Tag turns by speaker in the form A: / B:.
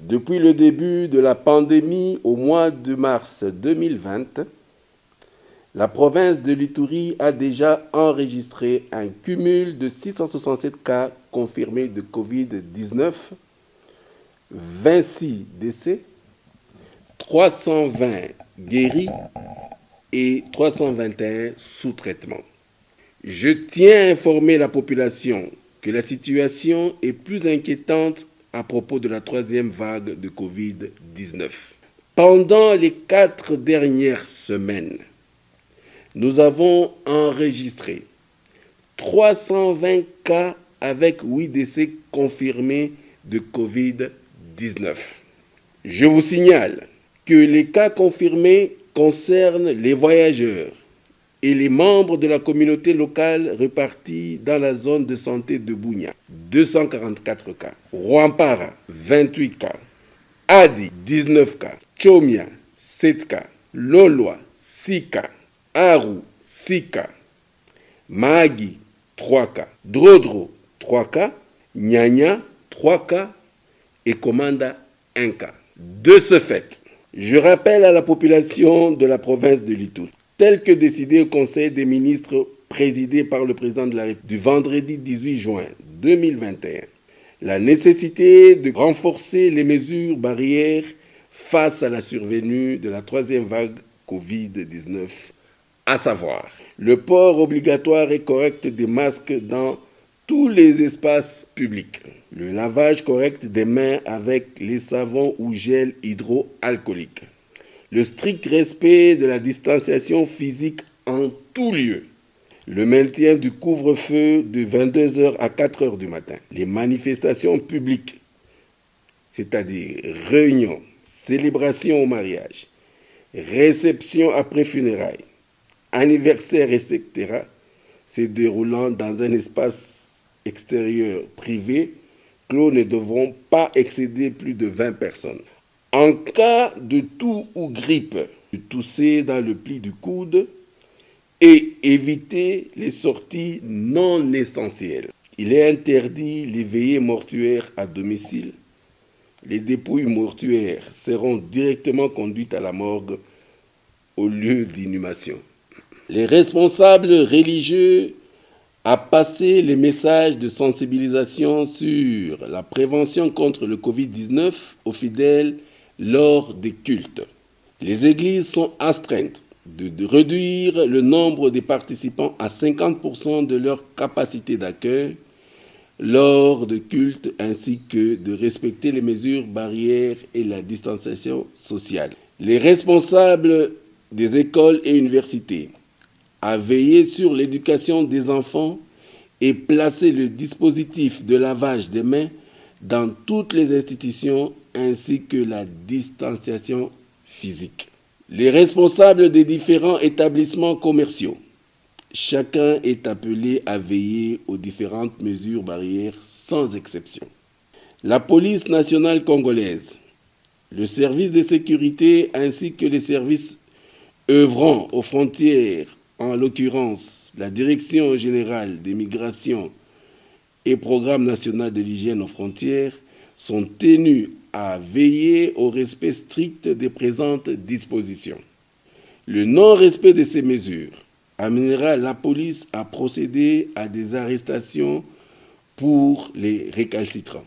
A: Depuis le début de la pandémie au mois de mars 2020, la province de l'Ituri a déjà enregistré un cumul de 667 cas confirmés de Covid-19, 26 décès, 320 guéris et 321 sous traitement. Je tiens à informer la population que la situation est plus inquiétante à propos de la troisième vague de Covid-19. Pendant les 4 dernières semaines, nous avons enregistré 320 cas avec 8 décès confirmés de Covid-19. Je vous signale que les cas confirmés concernent les voyageurs et les membres de la communauté locale répartis dans la zone de santé de Bunia, 244 cas. Rwampara, 28 cas. Adi, 19 cas. Chomia, 7 cas. Lolwa, 6 cas. Aru, 6 cas. Magi, 3 cas. Drodro, 3 cas. Nyanya, 3 cas. Et Komanda, 1 cas. De ce fait, je rappelle à la population de la province de l'Ituri, tel que décidé au Conseil des ministres présidé par le président de la République du vendredi 18 juin 2021, la nécessité de renforcer les mesures barrières face à la survenue de la troisième vague Covid-19, à savoir le port obligatoire et correct des masques dans tous les espaces publics, le lavage correct des mains avec les savons ou gel hydroalcoolique, le strict respect de la distanciation physique en tout lieu, le maintien du couvre-feu de 22h à 4h du matin, les manifestations publiques, c'est-à-dire réunions, célébrations au mariage, réceptions après funérailles, anniversaires, etc., se déroulant dans un espace extérieur privé, clos ne devront pas excéder plus de 20 personnes. En cas de toux ou grippe, tousser dans le pli du coude et éviter les sorties non essentielles. Il est interdit les veillées mortuaires à domicile. Les dépouilles mortuaires seront directement conduites à la morgue au lieu d'inhumation. Les responsables religieux a passé les messages de sensibilisation sur la prévention contre le Covid-19 aux fidèles lors des cultes. Les églises sont astreintes de réduire le nombre des participants à 50% de leur capacité d'accueil lors de cultes ainsi que de respecter les mesures barrières et la distanciation sociale. Les responsables des écoles et universités à veiller sur l'éducation des enfants et placer le dispositif de lavage des mains dans toutes les institutions ainsi que la distanciation physique. Les responsables des différents établissements commerciaux, chacun est appelé à veiller aux différentes mesures barrières sans exception. La police nationale congolaise, le service de sécurité ainsi que les services œuvrant aux frontières, en l'occurrence la Direction générale des migrations et Programme national de l'hygiène aux frontières, sont tenus à veiller au respect strict des présentes dispositions. Le non-respect de ces mesures amènera la police à procéder à des arrestations pour les récalcitrants.